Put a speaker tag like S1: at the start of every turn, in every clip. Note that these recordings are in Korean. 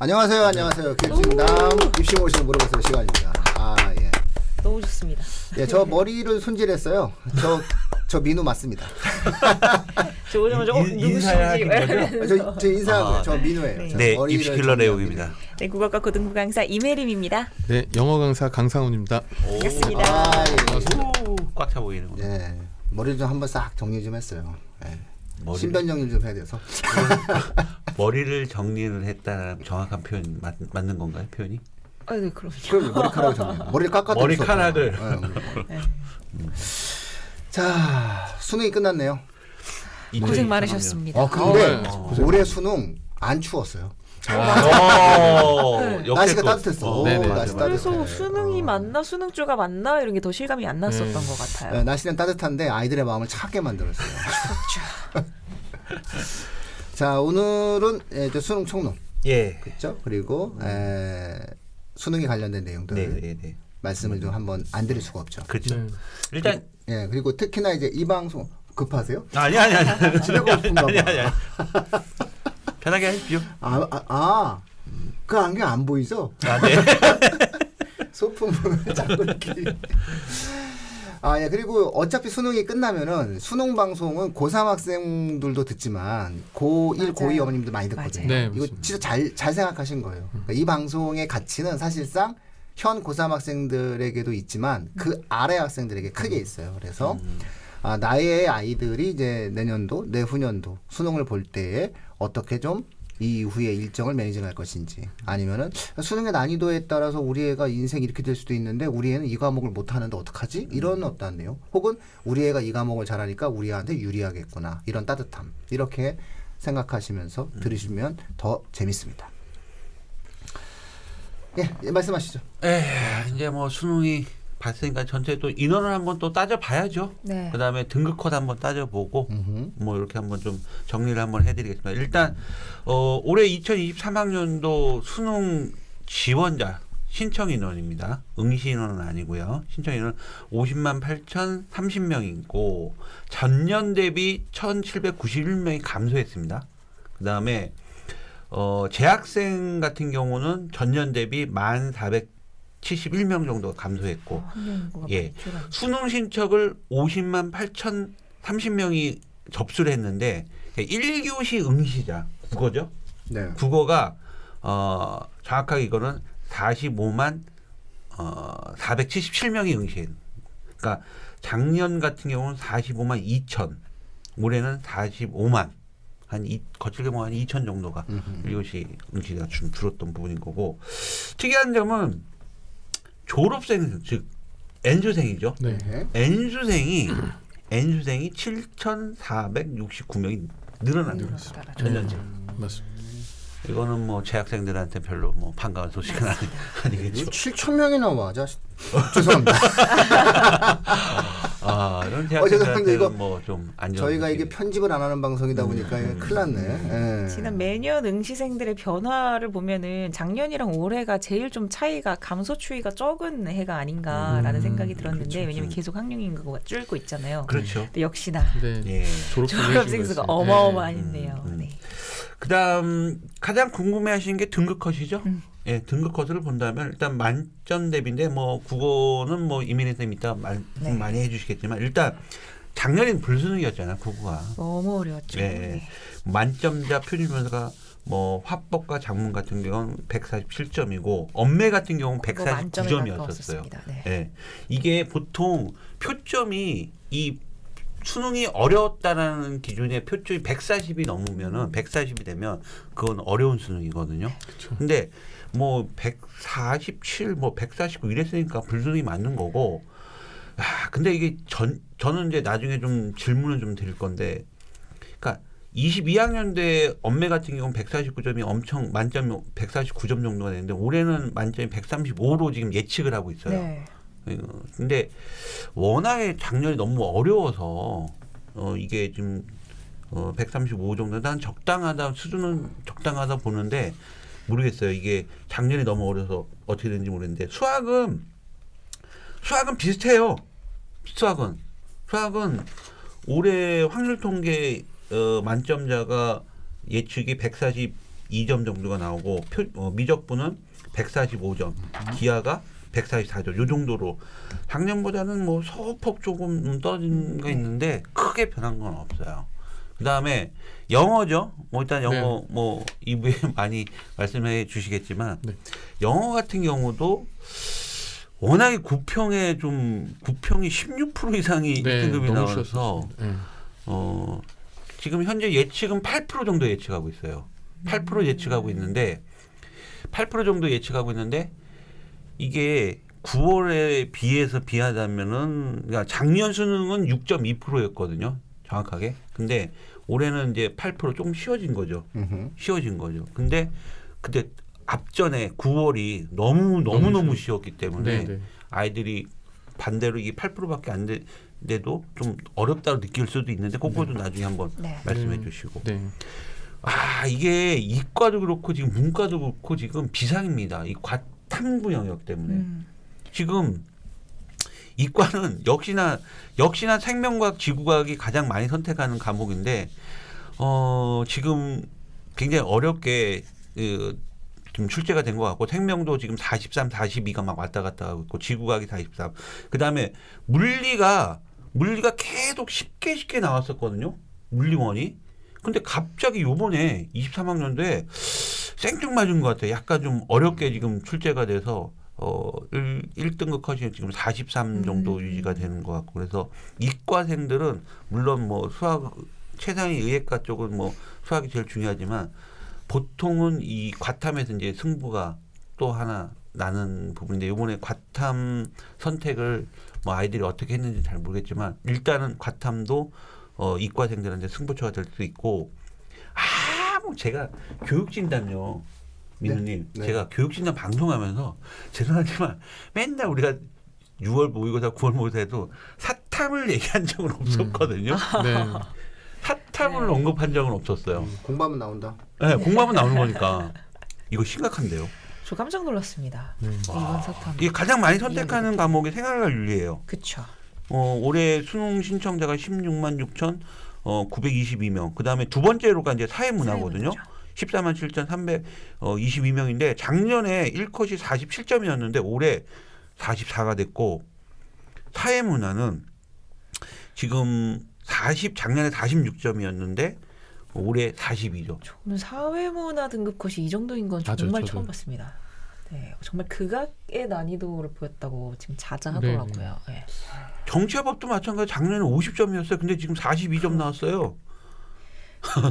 S1: 안녕하세요, 안녕하세요. 교육진담 입시 모시고 물어보세요 시간입니다. 아 예.
S2: 너무 좋습니다.
S1: 예, 저 머리를 손질했어요. 저 민우 맞습니다.
S2: 저 오자마자
S3: 인사하신
S2: 누구신지
S3: 거죠?
S1: 저 인사하고요. 저 민우예요.
S2: 네.
S1: 저
S3: 네,
S1: 머리를
S3: 입시킬러
S1: 정리합니다.
S3: 내용입니다.
S2: 네, 국어과 고등부 강사 이메림입니다.
S4: 네, 영어 강사 강상훈입니다.
S2: 반갑습니다.
S1: 아, 예.
S3: 꽉 차 보이는구나.
S1: 예. 머리를 좀 한번 싹 정리 좀 했어요. 예.
S3: 머리를-
S1: 신변 정리 좀 해야 돼서.
S3: 머리를 정리를 했다는 정확한 표현 맞는 건가요? 표현이?
S2: 아, 네, 그럼요.
S1: 그럼 머리카락을 정리. 머리를 깎아도
S3: 머리카락을.
S2: 네.
S1: 자, 수능이 끝났네요.
S2: 고생 많으셨습니다.
S1: 근데
S3: 어.
S1: 올해 수능 안 추웠어요.
S3: 역시
S1: 날씨가
S3: 또-
S1: 따뜻했어.
S4: 네네.
S1: 날씨
S2: 그래서
S1: 따뜻해.
S2: 수능이 맞나 수능주가 맞나 이런 게 더 실감이 안 났었던 것 같아요.
S1: 예, 날씨는 따뜻한데 아이들의 마음을 차갑게 만들었어요. 자, 오늘은 이제 수능 총론,
S3: 예.
S1: 그렇죠? 그리고 수능에 관련된 내용들
S3: 네, 네, 네.
S1: 말씀을 좀 한번 안 드릴 수가 없죠.
S3: 그렇죠.
S4: 네.
S3: 일단
S1: 예, 그리고 특히나 이제 이 방송 급하세요?
S3: 아니.
S1: 집에 가고 싶은가 봐.
S3: 아니. 편하게 하십시오.
S1: 그 안경 안 보이죠?
S3: 아, 네.
S1: 소품을 자꾸 이렇게. 예, 그리고 어차피 수능이 끝나면은 수능 방송은 고3 학생들도 듣지만 고1,
S2: 맞아요.
S1: 고2 어머님도 많이 듣거든요.
S4: 맞아요. 네,
S1: 이거
S4: 맞습니다.
S1: 진짜 잘 생각하신 거예요. 그러니까 이 방송의 가치는 사실상 현 고3 학생들에게도 있지만 그 아래 학생들에게 크게 있어요. 그래서 나의 아이들이 이제 내년도, 내후년도 수능을 볼 때에 어떻게 좀 이후에 일정을 매니징할 것인지, 아니면은 수능의 난이도에 따라서 우리 애가 인생 이렇게 될 수도 있는데 우리 애는 이 과목을 못 하는데 어떡하지? 이런 어떤 내용, 혹은 우리 애가 이 과목을 잘하니까 우리 애한테 유리하겠구나, 이런 따뜻함, 이렇게 생각하시면서 들으시면 더 재밌습니다. 예, 말씀하시죠.
S3: 이제 뭐 수능이 봤으니까 전체 또 인원을 한번 또 따져봐야죠.
S2: 네.
S3: 그다음에 등급 코드 한번 따져보고
S1: 음흠.
S3: 뭐 이렇게 한번 좀 정리를 한번 해드리겠습니다. 일단 올해 2023학년도 수능 지원자 신청 인원입니다. 응시 인원은 아니고요. 신청 인원 50만 8,030명이고 전년 대비 1,791명이 감소했습니다. 그다음에 재학생 같은 경우는 전년 대비 1471명 정도 감소했고, 예, 수능 신청을 50만 8,030명이 접수를 했는데 1교시 응시자 국어죠.
S1: 네.
S3: 국어가 정확하게 이거는 45만 477명이 응시했. 그러니까 작년 같은 경우는 45만 2천, 올해는 45만 거칠게 보면 한 2천 정도가 1교시 응시가 좀 줄었던 부분인 거고, 특이한 점은 졸업생, 즉 N수생이죠.
S4: 네.
S3: N수생이 7,469명이 늘어납니다. 전년제.
S4: 맞습니다.
S3: 이거는 뭐 재학생들한테 별로 뭐 반가운 소식은 아니겠죠.
S1: 7,000명이나 맞아. 죄송합니다.
S3: 이런
S1: 죄송한데 이거
S3: 재학생들한테는 뭐좀 안전.
S1: 저희가 이게 편집을 안 하는 방송이다 보니까 이게 큰일 났네. 예.
S2: 지난 매년 응시생들의 변화를 보면은 작년이랑 올해가 제일 좀 차이가 감소 추이가 적은 해가 아닌가라는 생각이 들었는데, 왜냐면 계속 학령 인구가 줄고 있잖아요.
S3: 그렇죠.
S2: 근데 역시나
S4: 네.
S3: 예.
S2: 졸업 생수가 어마어마했네요. 네.
S3: 그다음 가장 궁금해하시는 게 등급 컷이죠. 예, 등급 컷을 본다면 일단 만점 대비인데 뭐 국어는 뭐 이민희 선생님 이따
S2: 네.
S3: 많이 해주시겠지만, 일단 작년엔 불수능이었잖아요, 국어가.
S2: 너무 어려웠죠.
S3: 예,
S2: 네.
S3: 만점자 표준면서가 뭐 화법과 작문 같은 경우는 147점이고 엄매 같은 경우는
S2: 그거 만점에
S3: 149점이었었어요.
S2: 가까웠었습니다. 네.
S3: 예. 이게 보통 표점이 이 수능이 어려웠다라는 기준의 표점이 140이 넘으면은 140이 되면 그건 어려운 수능이거든요. 근데 뭐 147, 뭐 149 이랬으니까 불수능이 맞는 거고. 근데 이게 저는 이제 나중에 좀 질문을 좀 드릴 건데, 그러니까 22학년대 엄매 같은 경우는 149점이 엄청 만점이 149점 정도가 되는데 올해는 만점이 135로 지금 예측을 하고 있어요.
S2: 네.
S3: 근데 워낙에 작년이 너무 어려워서 이게 지금 135 정도, 난 적당하다, 수준은 적당하다 보는데 모르겠어요. 이게 작년이 너무 어려서 어떻게 되는지 모르겠는데 수학은 비슷해요. 수학은 올해 확률 통계 만점자가 예측이 152점 정도가 나오고 미적분은 145점, 기하가 144점. 요 정도로 작년보다는 뭐 소폭 조금 떨어진 거 있는데 크게 변한 건 없어요. 그다음에 영어죠. 뭐 일단 영어
S4: 네.
S3: 뭐 2부에 많이 말씀해 주시겠지만
S4: 네.
S3: 영어 같은 경우도 워낙에 구평이 16% 이상이
S4: 네,
S3: 1등급이
S4: 너무
S3: 나와서
S4: 쉬웠었습니다. 네.
S3: 지금 현재 예측은 8% 정도 예측하고 있어요. 8% 예측하고 있는데 8% 정도 예측하고 있는데 이게 9월에 비하자면은 그러니까 작년 수능은 6.2%였거든요. 정확하게. 근데 올해는 이제 8% 조금 쉬워진 거죠. 쉬워진 거죠. 근데 그때 앞전에 9월이 너무 쉬웠기 때문에
S4: 네, 네.
S3: 아이들이 반대로 이게 8%밖에 안 돼도 좀 어렵다고 느낄 수도 있는데 그것도 나중에 한번
S2: 네.
S3: 말씀해 주시고.
S4: 네.
S3: 이게 이과도 그렇고 지금 문과도 그렇고 지금 비상입니다. 이 과탐구 영역 때문에. 지금 이과는 역시나 생명과학, 지구과학이 가장 많이 선택하는 과목인데 지금 굉장히 어렵게 좀 출제가 된 것 같고 생명도 지금 43, 42가 막 왔다 갔다 하고 있고 지구과학이 43. 그다음에 물리가 계속 쉽게 나왔었거든요. 물리원이. 근데 갑자기 요번에 23학년도에 생뚱맞은 것 같아요. 약간 좀 어렵게 지금 출제가 돼서 1등급 컷이 지금 43 정도 유지가 되는 것 같고 그래서 이과생들은 물론 뭐 수학 최상위 의예과 쪽은 뭐 수학이 제일 중요하지만 보통은 이 과탐에서 이제 승부가 또 하나 나는 부분인데 이번에 과탐 선택을 뭐 아이들이 어떻게 했는지 잘 모르겠지만 일단은 과탐도 이과생들한테 승부처가 될 수 있고 뭐 제가 교육진단요. 민우님,
S1: 네.
S3: 제가 교육진단 방송하면서 죄송하지만 맨날 우리가 6월 모의고사, 9월 모의고사에도 사탐을 얘기한 적은 없었거든요.
S4: 네.
S3: 사탐을 언급한 적은 없었어요.
S1: 공부하면 나온다.
S3: 네, 공부하면 나오는 거니까 이거 심각한데요.
S2: 저 깜짝 놀랐습니다. 이번 사탐.
S3: 이게 가장 많이 선택하는 과목이 생활과 윤리예요.
S2: 그렇죠.
S3: 올해 수능 신청자가 16만 6천 922명. 그다음에 두 번째로가 이제 사회문화거든요. 14만 7,322명인데 작년에 1컷이 47점이었는데 올해 44가 됐고 사회문화는 지금 작년에 46점이었는데 올해 42점.
S2: 저는 사회문화 등급 컷이 이 정도인 건
S4: 맞아요,
S2: 정말
S4: 저도.
S2: 처음 봤습니다. 네, 정말 극악의 난이도를 보였다고 지금 자자하더라고요. 네.
S3: 정치화법도 마찬가지. 작년에 50점이었어요. 근데 지금 42점 나왔어요.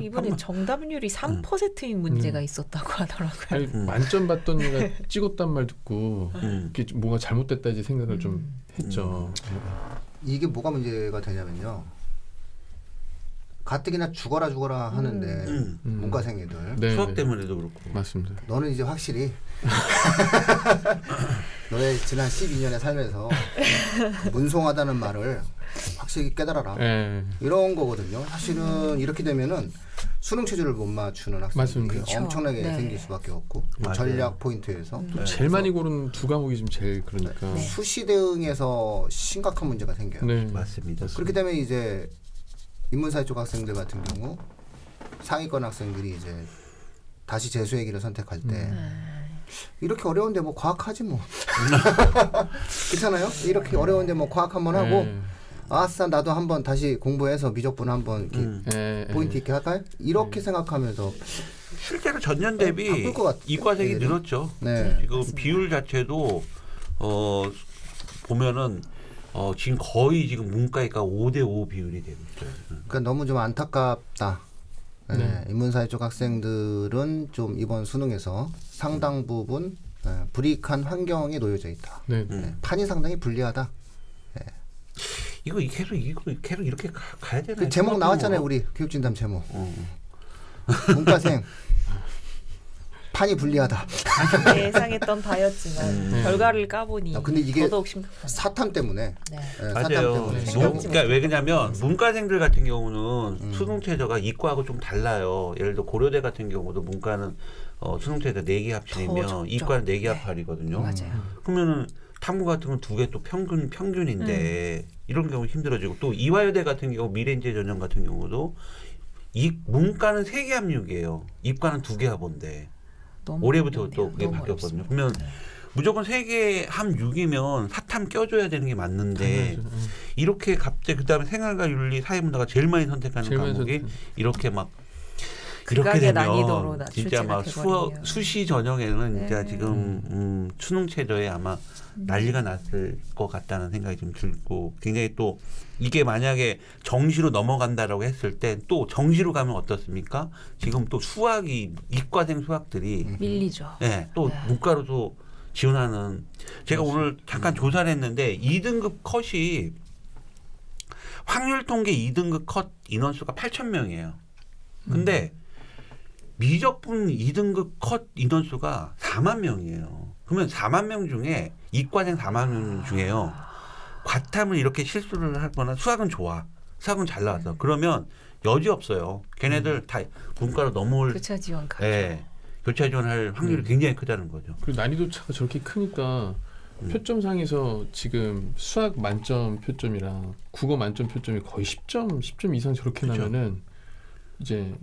S2: 이번에 정답률이 3%인 문제가 있었다고 하더라고요.
S4: 아니, 만점 받던 애가 찍었단 말 듣고 이게 좀 뭔가 잘못됐다 이제 생각을 좀 했죠.
S1: 이게 뭐가 문제가 되냐면요. 가뜩이나 죽어라 하는데 문과생애들
S4: 네,
S3: 수학
S4: 네.
S3: 때문에도 그렇고.
S4: 맞습니다.
S1: 너는 이제 확실히 너의 지난 12년의 삶에서 문송하다는 말을 확실히 깨달아라.
S4: 네.
S1: 이런 거거든요. 사실은 이렇게 되면은 수능 체제를 못 맞추는 학생들이
S4: 맞습니다.
S2: 그렇죠.
S1: 엄청나게
S2: 네.
S1: 생길 수밖에 없고
S3: 맞아요.
S1: 전략 포인트에서
S4: 제일 많이 고른 두 과목이 지금 제일 그러니까.
S2: 네.
S1: 수시 대응에서 심각한 문제가 생겨요.
S4: 네.
S3: 맞습니다.
S1: 그렇기 때문에 이제 인문사회 쪽 학생들 같은 경우 상위권 학생들이 이제 다시 재수의 길을 선택할 때 이렇게 어려운데 뭐 과학하지 뭐 괜찮아요? 이렇게 어려운데 뭐 과학 한번 하고
S4: 네.
S1: 아싸 나도 한번 다시 공부해서 미적분 한번 이렇게
S4: 네, 네.
S1: 포인트 있게 할까요? 이렇게 생각하면서
S3: 실제로 전년 대비
S1: 바쁠 것 같아요.
S3: 이과생이
S1: 네.
S3: 늘었죠.
S1: 네.
S3: 지금
S2: 맞습니다.
S3: 비율 자체도 보면은 지금 거의 지금 문과이과 5대5 비율이 되고 있어요.
S1: 그러니까 너무 좀 안타깝다. 네.
S4: 네.
S1: 인문사회 쪽 학생들은 좀 이번 수능에서 상당 부분 불이익한 환경에 놓여져 있다.
S4: 네.
S3: 음.
S1: 판이 상당히 불리하다.
S3: 이거 계속 이렇게 가야 되나?
S1: 그 제목 나왔잖아요, 우리 교육진담 제목.
S3: 어.
S1: 문과생 판이 불리하다.
S2: 예상했던 바였지만 결과를 까보니
S1: 근데 이게
S2: 더더욱 심각합니다.
S1: 사탐 때문에.
S2: 네.
S1: 사탐
S3: 맞아요.
S1: 때문에.
S2: 생각지
S3: 그러니까 왜 그러냐면 문과생들 같은 경우는 수능 체제가 이과하고 좀 달라요. 예를 들어 고려대 같은 경우도 문과는 수능 체제 4개
S2: 더
S3: 합치면
S2: 적죠.
S3: 이과는 4개
S2: 네.
S3: 합할이거든요.
S2: 맞아요.
S3: 그러면은 탐구 같은 건 2개 또 평균인데 이런 경우 힘들어지고 또 이화여대 같은 경우 미래인재 전형 같은 경우도 문과는 3개 합육이에요. 이과는 2개 합인데
S2: 너무
S3: 올해부터
S2: 어렵네요.
S3: 또 그게
S2: 너무
S3: 바뀌었거든요.
S2: 어렵습니다.
S3: 그러면
S2: 네.
S3: 무조건 3개 합육이면 사탐 껴줘야 되는 게 맞는데
S4: 당연하죠.
S3: 이렇게 갑자기 그다음에 생활과 윤리, 사회문화가 제일 많이 선택하는
S4: 제일 많이
S3: 과목이
S4: 선택.
S3: 이렇게 막 이렇게
S2: 극악의
S3: 되면
S2: 난이도로
S3: 진짜 막
S2: 돼버리네요.
S3: 수시 전형에는 진짜
S2: 네.
S3: 지금 수능 최저에 아마 난리가 났을 것 같다는 생각이 좀 들고 굉장히 또 이게 만약에 정시로 넘어간다라고 했을 때 또 정시로 가면 어떻습니까? 지금 또 수학이 이과생 수학들이
S2: 밀리죠.
S3: 네, 또
S2: 네.
S3: 문과로도 지원하는 제가 오늘 잠깐 조사를 했는데 2등급 컷이 확률 통계 2등급 컷 인원수가 8,000명이에요. 근데 미적분 2등급 컷 인원수가 4만 명이에요. 그러면 4만 명 중에 이과생 4만 명 중에요. 과탐을 이렇게 실수를 하거나 수학은 좋아. 수학은 잘 나왔어. 그러면 여지 없어요. 걔네들 다 문과로 넘어올
S2: 교차 지원 가죠.
S3: 예, 교차 지원할 확률이 굉장히 크다는 거죠.
S4: 그리고 난이도 차가 저렇게 크니까 표점상에서 지금 수학 만점 표점이랑 국어 만점 표점이 거의 10점 이상 저렇게
S3: 그쵸.
S4: 나면은 이제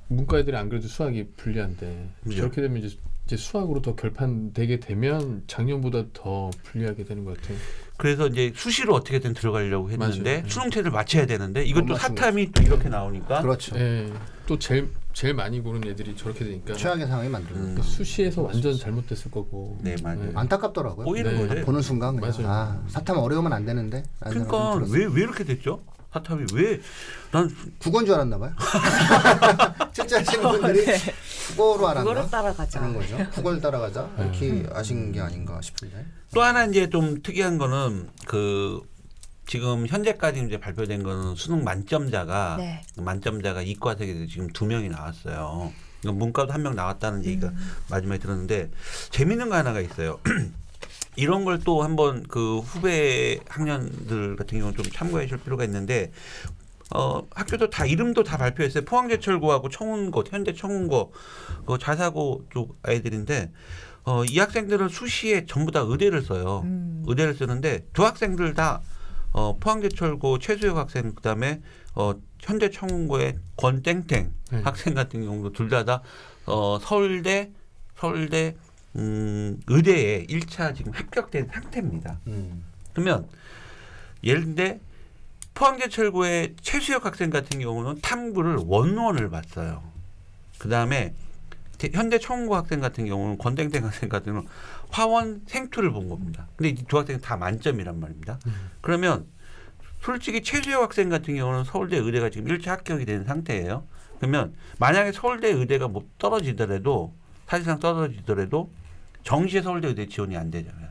S4: 문과 애들이 안 그래도 수학이 불리한데
S3: 그죠.
S4: 저렇게 되면 이제 수학으로 더 결판되게 되면 작년보다 더 불리하게 되는 것 같아요.
S3: 그래서 이제 수시로 어떻게든 들어가려고 했는데
S4: 맞아요.
S3: 수능체를 맞춰야 되는데 이것도
S1: 못 맞추면
S3: 사탐이 또 이렇게 나오니까
S1: 그렇죠.
S4: 예, 또 제일 많이 고른 애들이 저렇게 되니까
S1: 최악의 상황이 만들어요.
S4: 수시에서 완전 잘못됐을 거고.
S3: 네, 맞아요.
S1: 안타깝더라고요.
S3: 꼬이는
S4: 네.
S3: 거죠.
S1: 보는 순간 그냥
S4: 맞아요.
S1: 아, 사탐 어려우면 안 되는데. 라는
S3: 그러니까
S1: 생각이 들었어요.
S3: 왜 이렇게 됐죠? 사탐이 왜? 난
S1: 국어인 줄 알았나 봐요. 실제 하시는 분들이 국어로 알았나
S2: 그거를 따라가자.
S1: 하는 거죠. 국어를 따라가자 이렇게 아신 게 아닌가 싶은데.
S3: 또 하나 이제 좀 특이한 거는 그 지금 현재까지 이제 발표된 거는 수능 만점자가
S2: 네.
S3: 만점자가 이과생에서 지금 2명이 나왔어요. 이건 문과도 1명 나왔다는 얘기가 마지막에 들었는데 재밌는 거 하나가 있어요. 이런 걸 또 한번 그 후배 학년들 같은 경우는 좀 참고해 줄 필요가 있는데 학교도 다 이름도 다 발표했어요. 포항제철고하고 청운고, 현대 청운고, 그 자사고 쪽 아이들인데 이 학생들은 수시에 전부 다 의대를 써요. 의대를 쓰는데 두 학생들 다 포항제철고 최수혁 학생 그다음에 현대 청운고의 권땡땡
S4: 네.
S3: 학생 같은 경우도 둘 다 서울대 의대에 1차 지금 합격된 상태입니다. 그러면 예를 들어 포항제철고의 최수혁 학생 같은 경우는 탐구를 원원을 봤어요. 그 다음에 현대 청운고 학생 같은 경우는 권땡땡 학생 같은 경우는 화원 생투를 본 겁니다. 근데 이 두 학생은 다 만점이란 말입니다. 그러면 솔직히 최수혁 학생 같은 경우는 서울대 의대가 지금 1차 합격이 된 상태예요. 그러면 만약에 서울대 의대가 못 떨어지더라도 사실상 떨어지더라도 정시에 서울대 의대 지원이 안 되잖아요.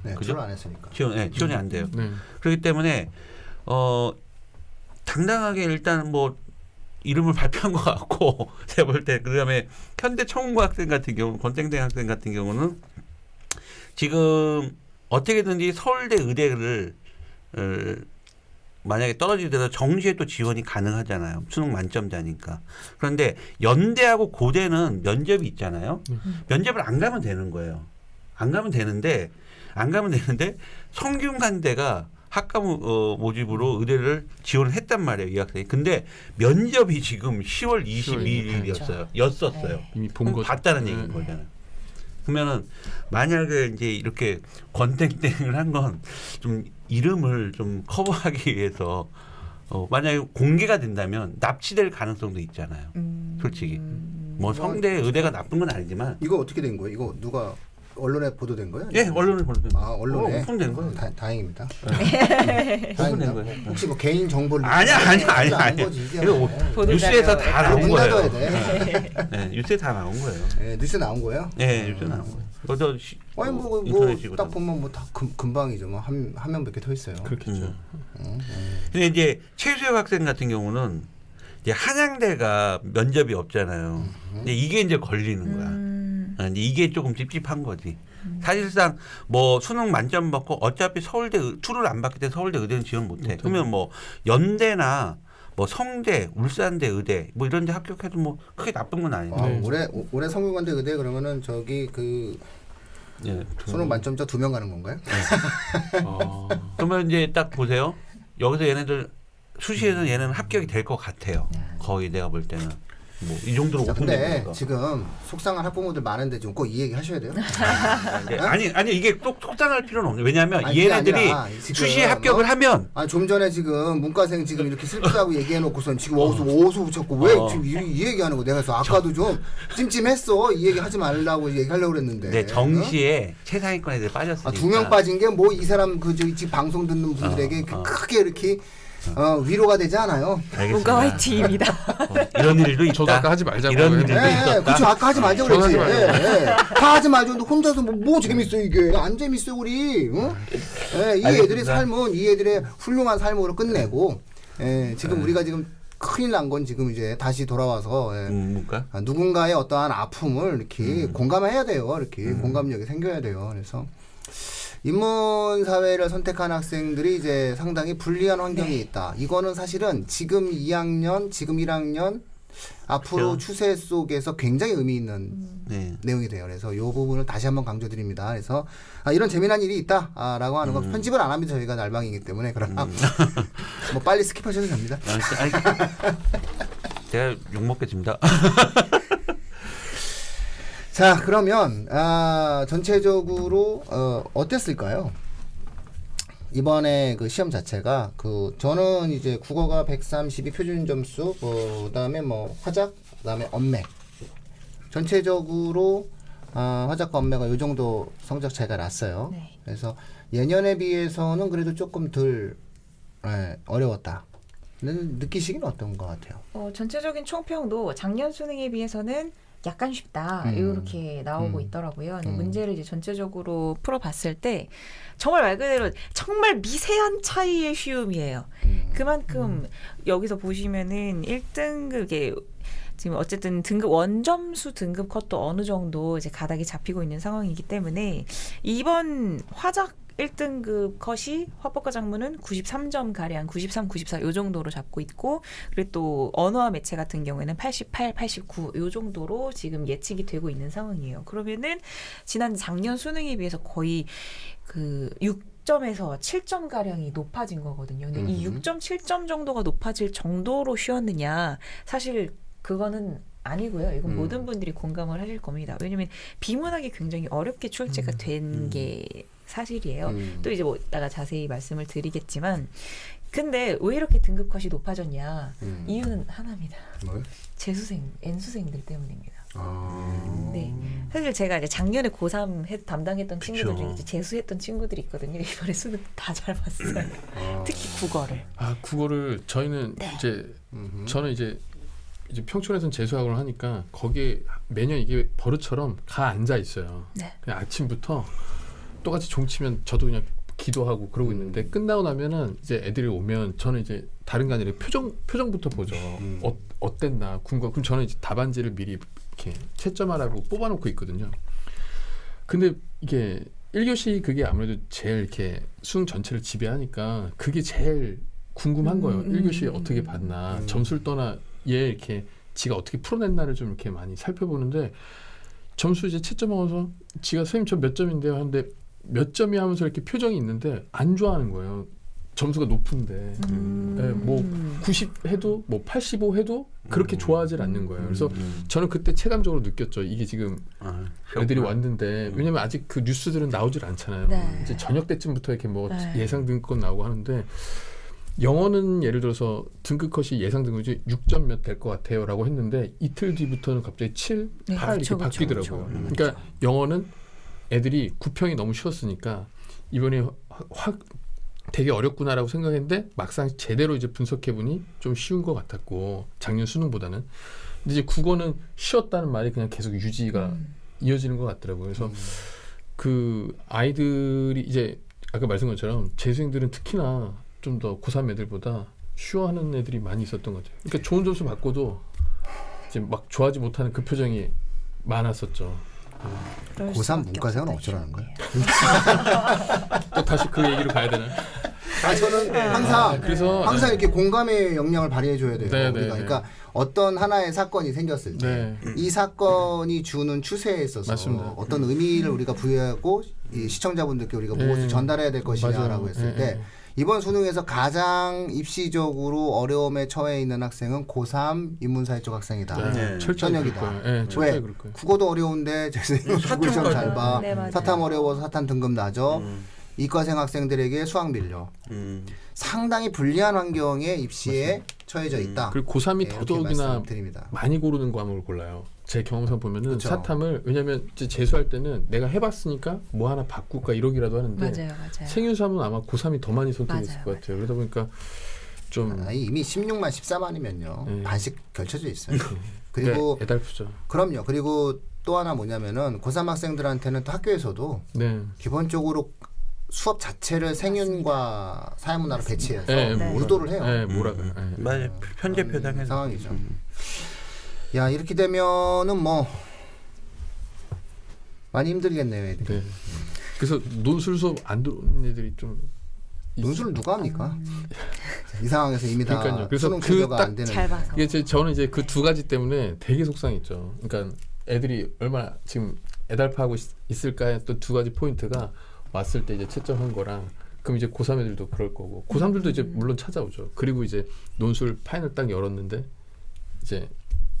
S1: 네,
S3: 그죠?
S1: 지원 안 했으니까.
S3: 지원이 안 돼요.
S4: 네.
S3: 그렇기 때문에 당당하게 일단 뭐 이름을 발표한 것 같고 제가 볼 때 그다음에 현대 청운고 학생 같은 경우 권땡땡 학생 같은 경우는 지금 어떻게든지 서울대 의대를 만약에 떨어지더라도 정시에 또 지원이 가능하잖아요. 수능 만점자니까. 그런데 연대하고 고대는 면접이 있잖아요. 면접을 안 가면 되는 거예요. 안 가면 되는데 성균관대가 학과 모집으로 의대를 지원을 했단 말이에요. 이 학생이. 근데 면접이 지금 10월 22일이었어요. 였었어요.
S2: 네.
S4: 이미 본
S3: 그럼
S4: 거죠.
S3: 봤다는 얘기인 거잖아요. 그러면은 만약에 이제 이렇게 권땡땡을 한 건 좀 이름을 좀 커버하기 위해서 만약에 공개가 된다면 납치될 가능성도 있잖아요. 솔직히 뭐 성대 의대가 나쁜 건 아니지만
S1: 이거 어떻게 된 거예요? 이거 누가 언론에 보도된 거예요?
S3: 예 언론에 보내된
S1: 아 언론에
S3: 오픈된 거예요.
S1: 다행입니다.
S3: 오픈된
S1: 다행입니다.
S3: 거예요.
S1: 혹시 뭐 개인 정보를
S3: 아니야.
S1: 아는 거지, 이게.
S3: 이거
S2: 보도
S3: 뉴스에서
S2: 자료
S3: 다 나온
S1: 문
S3: 거예요.
S1: 닫아야 돼.
S3: 네, 뉴스에 다 나온 거예요.
S1: 네, 뉴스 나온 거예요?
S3: 네, 뉴스에 나온 거예요. 그것도
S1: 아니
S3: 인터넷이고
S1: 뭐딱 보면 뭐 다 금방이죠. 뭐 한 명밖에 더 있어요.
S4: 그렇겠죠.
S3: 근데 이제 최수혁 학생 같은 경우는 이제 한양대가 면접이 없잖아요. 근데 이게 이제 걸리는 거야. 이제 이게 조금 찝찝한 거지. 사실상 뭐 수능 만점 받고 어차피 서울대 투를 안 받기 때문에 서울대 의대는 지원 못해. 그러면 뭐 연대나 뭐 성대, 울산대 의대 뭐 이런 데 합격해도 뭐 크게 나쁜 건 아닌데.
S1: 아,
S4: 네.
S1: 올해 성균관대 의대 그러면은 저기 그
S3: 예.
S1: 수능 만점자 2명 가는 건가요?
S4: 아,
S3: 그러면 이제 딱 보세요. 여기서 얘네들 수시에서 얘는 합격이 될 것 같아요. 거의 내가 볼 때는 뭐 이 정도로
S1: 자, 근데
S3: 오픈되니까.
S1: 지금 속상한 학부모들 많은데 좀 꼭 이 얘기 하셔야 돼요.
S3: 아니 이게 꼭 속상할 필요는 없네. 왜냐하면
S1: 아니, 그게
S3: 얘네들이
S1: 아니라 지금,
S3: 수시에 합격을 하면
S1: 좀 전에 지금 문과생 지금 이렇게 슬프다고 얘기해놓고선 지금 어디서 자꾸 왜 지금 이 얘기하는 거 내가 그래서 아까도 좀 찜찜했어. 이 얘기 하지 말라고 얘기하려고 그랬는데.
S3: 네, 정시에 최상위권 애들 빠졌으니까.
S1: 2명 빠진 게 뭐 이 사람 그 지금 방송 듣는 분들에게 크게 이렇게 위로가 되지 않아요.
S2: 문과 화이팅입니다.
S3: 이런 일도 있다.
S4: 저도 아까 하지 말자고
S3: 이런
S4: 했는데.
S3: 일도 있었다.
S1: 그렇죠. 아까 하지 말자 그랬지.
S4: 저는 하지 말자고.
S1: 다 하지 말자. 근데 혼자서 뭐 재밌어 이게. 안 재밌어 우리. 응? 이
S3: 알겠습니다.
S1: 애들의 삶은 이 애들의 훌륭한 삶으로 끝내고 지금 우리가 지금 큰일 난 건 지금 이제 다시 돌아와서
S3: 뭔가?
S1: 누군가의 어떠한 아픔을 이렇게 공감해야 돼요. 이렇게 공감력이 생겨야 돼요. 그래서 인문 사회를 선택한 학생들이 이제 상당히 불리한 환경이 있다. 이거는 사실은 지금 2학년, 지금 1학년 앞으로
S3: 그렇죠.
S1: 추세 속에서 굉장히 의미 있는
S3: 네.
S1: 내용이 돼요. 그래서 이 부분을 다시 한번 강조드립니다. 그래서 이런 재미난 일이 있다라고 하는 건 편집을 안 합니다. 저희가 날방이기 때문에 그러나 뭐 빨리 스킵하셔도 됩니다.
S3: 아니, 제가 욕 먹겠습니다.
S1: 자, 그러면 전체적으로 어땠을까요? 이번에 그 시험 자체가 저는 이제 국어가 132 표준 점수, 그다음에 뭐 화작, 그다음에 언맥. 전체적으로 화작과 언맥은 이 정도 성적 차이가 났어요.
S2: 네.
S1: 그래서 예년에 비해서는 그래도 조금 덜 어려웠다. 느끼시기는 어떤 것 같아요?
S2: 전체적인 총평도 작년 수능에 비해서는 약간 쉽다 이렇게 나오고 있더라고요. 근데 문제를 이제 전체적으로 풀어봤을 때 정말 말 그대로 정말 미세한 차이의 쉬움이에요. 그만큼 여기서 보시면은 1등급에 지금 어쨌든 등급 원점수 등급 컷도 어느 정도 이제 가닥이 잡히고 있는 상황이기 때문에 이번 화작 1등급 컷이 화법과 작문은 93점 가량 93, 94 요 정도로 잡고 있고 그리고 또 언어와 매체 같은 경우에는 88, 89 요 정도로 지금 예측이 되고 있는 상황이에요. 그러면은 지난 작년 수능에 비해서 거의 그 6점에서 7점 가량이 높아진 거거든요. 근데 이 6점, 7점 정도가 높아질 정도로 쉬웠느냐? 사실 그거는 아니고요. 이건 모든 분들이 공감을 하실 겁니다. 왜냐하면 비문학이 굉장히 어렵게 출제가 된 게 사실이에요. 또 이제 뭐 이따가 자세히 말씀을 드리겠지만 근데 왜 이렇게 등급 컷이 높아졌냐? 이유는 하나입니다.
S1: 뭐요?
S2: 재수생, N수생들 때문입니다. 네. 사실 제가 이제 작년에 고3 담당했던 친구들 중에 이제 재수했던 친구들이 있거든요. 이번에 수능 다 잘 봤어요. 특히 국어를.
S4: 국어를 저희는 이제 저는 이제 평촌에서는 재수학원을 하니까 거기에 매년 이게 버릇처럼 가 앉아 있어요.
S2: 네.
S4: 그냥 아침부터 똑같이 종치면 저도 그냥 기도하고 그러고 있는데 끝나고 나면은 이제 애들이 오면 저는 이제 다른 게 아니라 표정부터 보죠. 어땠나 궁금. 그럼 저는 이제 답안지를 미리 이렇게 채점하라고 뽑아놓고 있거든요. 근데 이게 1교시 그게 아무래도 제일 이렇게 수능 전체를 지배하니까 그게 제일 궁금한 거예요. 1교시 어떻게 봤나 점수를 떠나 얘 이렇게 지가 어떻게 풀어냈나를 좀 이렇게 많이 살펴보는데 점수 이제 채점하면서 지가 선생님 저 몇 점인데요 하는데 몇 점이 하면서 이렇게 표정이 있는데 안 좋아하는 거예요. 점수가 높은데 네, 뭐 90 해도 뭐 85 해도 그렇게 좋아하질 않는 거예요. 그래서 저는 그때 체감적으로 느꼈죠. 이게 지금 애들이 왔는데 왜냐면 아직 그 뉴스들은 나오질 않잖아요.
S2: 네.
S4: 이제 저녁 때쯤부터 이렇게 뭐
S2: 네.
S4: 예상 등급 나오고 하는데 영어는 예를 들어서 등급 컷이 예상 등급이 6점 몇 될 것 같아요라고 했는데 이틀 뒤부터는 갑자기 7, 8 이렇게 바뀌더라고요. 그러니까 영어는 애들이 구평이 너무 쉬웠으니까 이번에 확 되게 어렵구나라고 생각했는데 막상 제대로 이제 분석해보니 좀 쉬운 것 같았고 작년 수능보다는. 근데 이제 국어는 쉬웠다는 말이 그냥 계속 유지가 이어지는 것 같더라고요. 그래서 그 아이들이 이제 아까 말씀한 것처럼 재수생들은 특히나 좀 더 고3 애들보다 쉬워하는 애들이 많이 있었던 것 같아요. 그러니까 좋은 점수 받고도 이제 막 좋아하지 못하는 그 표정이 많았었죠.
S1: 고3 문과생은 어쩌라는 거예요?
S4: 또 다시 그 얘기로 가야 되나?
S1: 저는 항상
S4: 그래서
S1: 항상 이렇게 공감의 역량을 발휘해 줘야 돼요.
S4: 네,
S1: 우리가.
S4: 네,
S1: 그러니까 어떤 하나의 사건이 생겼을 때 이 사건이 주는 추세에 있어서
S4: 맞습니다.
S1: 어떤 의미를 우리가 부여하고 이 시청자분들께 우리가 무엇을 전달해야 될 것이냐라고
S4: 맞아요.
S1: 했을 때 이번 수능에서 가장 입시적으로 어려움에 처해 있는 학생은 고3 인문사회 쪽 학생이다.
S3: 네.
S4: 철저히 그럴
S1: 현역이다.
S4: 거예요. 네, 철저히
S1: 왜?
S4: 그럴 거예요.
S1: 국어도 어려운데 국어 시험 잘 봐.
S2: 네, 맞아요.
S1: 사탐 어려워서 사탐 등급 낮아. 이과생 학생들에게 수학 밀려. 상당히 불리한 환경에 입시에 처해져 있다.
S4: 그리고 고3이
S1: 네, 이렇게
S4: 더더욱이나
S1: 말씀드립니다.
S4: 많이 고르는 과목을 골라요. 제 경험상 보면은
S1: 그쵸.
S4: 사탐을 왜냐면 이제 재수할 때는 내가 해봤으니까 뭐 하나 바꿀까 이러기라도 하는데
S2: 맞아요.
S4: 생윤수하면 아마 고3이 더 많이 선택했을
S2: 맞아요,
S4: 것 같아요. 그러다 보니까 좀
S1: 아니, 이미 16만 14만이면요.
S4: 네.
S1: 반씩 결쳐져 있어요. 그리고
S4: 애달프죠.
S1: 그럼요. 그리고 또 하나 뭐냐면은 고3 학생들한테는 또 학교에서도
S4: 네.
S1: 기본적으로 수업 자체를 생윤과 사회문화로 배치해서
S4: 네,
S2: 네.
S1: 유도를 해요.
S4: 네, 몰아가요. 네.
S3: 맞아요. 편제표 당해서
S1: 상황이죠. 야 이렇게 되면은 뭐 많이 힘들겠네요, 애들이.
S4: 네. 그래서 논술 수업 안 들어오는 애들이 좀
S1: 논술을 누가 합니까? 이 상황에서 이미 다
S4: 그러니까요. 그래서
S1: 수능
S4: 그
S1: 체제가
S4: 딱
S1: 안 되는.
S2: 잘 봐서.
S4: 저는 이제 그 두 가지 때문에 되게 속상했죠. 그러니까 애들이 얼마나 지금 애달파하고 있을까의 또 두 가지 포인트가 왔을 때 이제 채점한 거랑 그럼 이제 고3 애들도 그럴 거고 고3들도 이제 물론 찾아오죠. 그리고 이제 논술 파인을 딱 열었는데 이제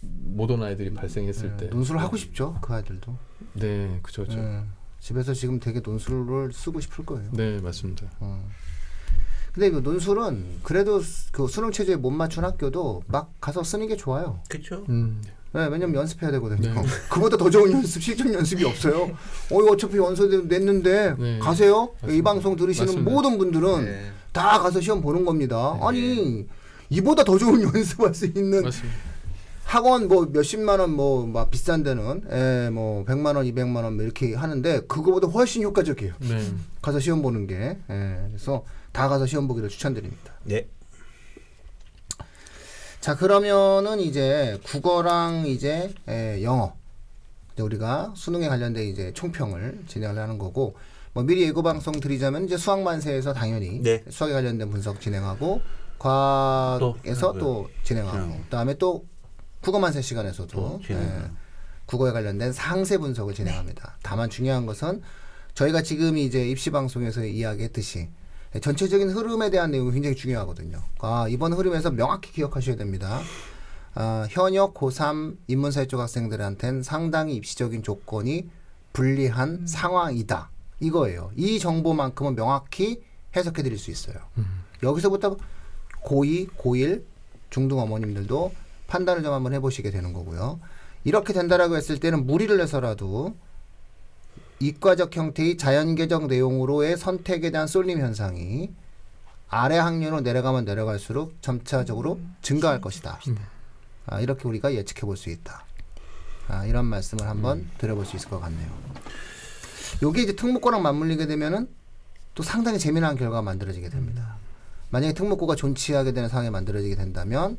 S4: 못 온 아이들이 발생했을 때
S1: 논술을 하고 싶죠, 그 아이들도.
S4: 네, 그죠.
S1: 집에서 지금 되게 논술을 쓰고 싶을 거예요.
S4: 네, 맞습니다.
S1: 근데 그 논술은 그래도 그 수능 체제에 못 맞춘 학교도 막 가서 쓰는 게 좋아요.
S3: 그렇죠.
S1: 네, 왜냐면 연습해야 되거든요.
S4: 네.
S1: 그보다 더 좋은 연습, 실전 연습이 없어요. 이거 어차피 연습 냈는데
S4: 네.
S1: 가세요.
S4: 맞습니다.
S1: 이 방송 들으시는
S4: 맞습니다.
S1: 모든 분들은
S3: 네.
S1: 다 가서 시험 보는 겁니다.
S4: 네.
S1: 아니 이보다 더 좋은 연습할 수 있는
S4: 맞습니다.
S1: 학원 뭐 몇십만 원 뭐 막 비싼 데는 뭐 100만 원, 200만 원 이렇게 하는데 그거보다 훨씬 효과적이에요.
S4: 네.
S1: 가서 시험 보는 게. 그래서 다 가서 시험 보기를 추천드립니다.
S3: 네.
S1: 자 그러면은 이제 국어랑 이제 영어 이제 우리가 수능에 관련된 이제 총평을 진행을 하는 거고 뭐 미리 예고 방송 드리자면 이제 수학 만세에서 당연히
S3: 네.
S1: 수학에 관련된 분석 진행하고 과학에서 또 진행하고 그다음에 또 국어 만세 시간에서도
S3: 또 진행하고.
S1: 국어에 관련된 상세 분석을 진행합니다. 다만 중요한 것은 저희가 지금 이제 입시 방송에서 이야기했듯이 전체적인 흐름에 대한 내용이 굉장히 중요하거든요. 이번 흐름에서 명확히 기억하셔야 됩니다. 현역 고3 인문사회 쪽 학생들한테는 상당히 입시적인 조건이 불리한 상황이다. 이거예요. 이 정보만큼은 명확히 해석해 드릴 수 있어요. 여기서부터 고2, 고1 중등 어머님들도 판단을 좀 한번 해보시게 되는 거고요. 이렇게 된다라고 했을 때는 무리를 해서라도 이과적 형태의 자연계적 내용으로의 선택에 대한 쏠림 현상이 아래 학년으로 내려가면 내려갈수록 점차적으로 증가할 것이다. 이렇게 우리가 예측해 볼 수 있다. 이런 말씀을 한번 드려볼 수 있을 것 같네요. 요게 이제 특목고랑 맞물리게 되면은 또 상당히 재미난 결과가 만들어지게 됩니다. 만약에 특목고가 존치하게 되는 상황이 만들어지게 된다면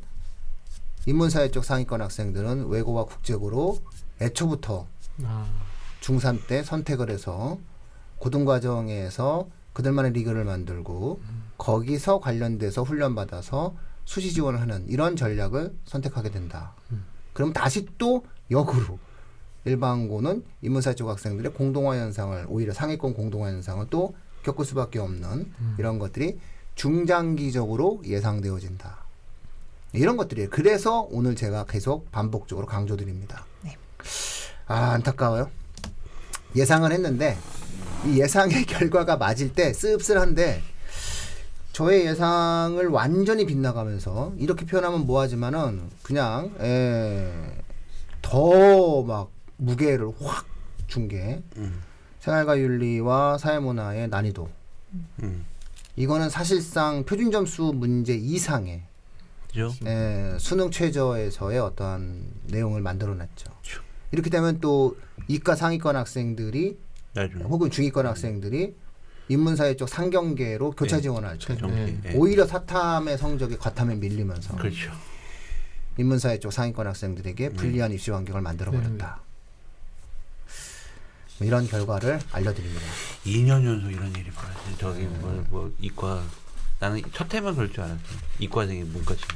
S1: 인문사회 쪽 상위권 학생들은 외고와 국제고로 애초부터 중3 때 선택을 해서 고등과정에서 그들만의 리그를 만들고 거기서 관련돼서 훈련받아서 수시 지원을 하는 이런 전략을 선택하게 된다. 그럼 다시 또 역으로 일반고는 인문사회 쪽 학생들의 공동화 현상을 오히려 상위권 공동화 현상을 또 겪을 수밖에 없는 이런 것들이 중장기적으로 예상되어진다. 이런 것들이에요. 그래서 오늘 제가 계속 반복적으로 강조드립니다.
S2: 네.
S1: 안타까워요. 예상을 했는데 이 예상의 결과가 맞을 때 씁쓸한데 저의 예상을 완전히 빗나가면서 이렇게 표현하면 뭐하지만은 그냥 더 막 무게를 확 준 게 생활과 윤리와 사회문화의 난이도 이거는 사실상 표준 점수 문제 이상의
S3: 그죠?
S1: 수능 최저에서의 어떠한 내용을 만들어냈죠. 이렇게 되면 또 이과 상위권 학생들이
S3: 나중에
S1: 혹은 중위권 학생들이 인문사회 쪽 상경계로 교차 지원할 때
S3: 네.
S1: 오히려 사탐의 성적이 과탐에 밀리면서
S3: 그렇죠.
S1: 인문사회 쪽 상위권 학생들에게 불리한 입시 환경을 만들어버렸다. 뭐 이런 결과를 알려드립니다.
S3: 2년 연속 이런 일이 벌어졌어요. 저기 뭐 이과 나는 첫 해만 그럴 줄 알았어요. 이과생이 문과 친구.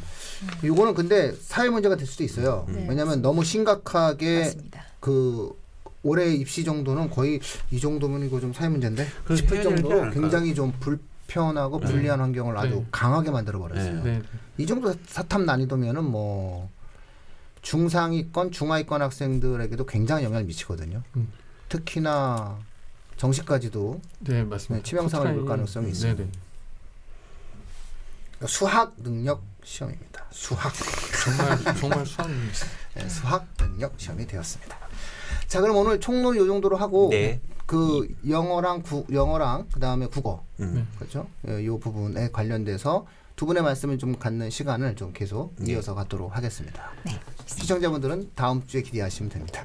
S1: 이거는 근데 사회 문제가 될 수도 있어요.
S2: 네,
S1: 왜냐하면 너무 심각하게
S2: 맞습니다.
S1: 그 올해 입시 정도는 거의 이 정도면 이거 좀 사회 문제인데
S3: 그래서
S1: 싶을
S3: 해야 되지
S1: 정도로
S3: 않을까?
S1: 굉장히 좀 불편하고 불리한 환경을 아주
S4: 네.
S1: 강하게 만들어 버렸어요.
S4: 네.
S1: 이 정도 사탐 난이도면은 뭐 중상위권, 중하위권 학생들에게도 굉장히 영향을 미치거든요. 특히나 정시까지도
S4: 네, 맞습니다.
S1: 네, 치명상을 입을 가능성이 있어요.
S4: 네, 네.
S1: 수학 능력 시험입니다. 수학.
S4: 정말 수학
S1: 네, 수학 능력 시험이 되었습니다. 자, 그럼 오늘 총론 요 정도로 하고
S3: 네.
S1: 그 영어랑 그다음에 국어
S3: 음.
S1: 그렇죠? 이 부분에 관련돼서 두 분의 말씀을 좀 갖는 시간을 좀 계속 이어서 갖도록 하겠습니다.
S2: 네.
S1: 시청자분들은 다음 주에 기대하시면 됩니다.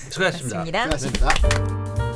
S3: 수고하셨습니다.
S2: 맞습니다.
S1: 수고하셨습니다.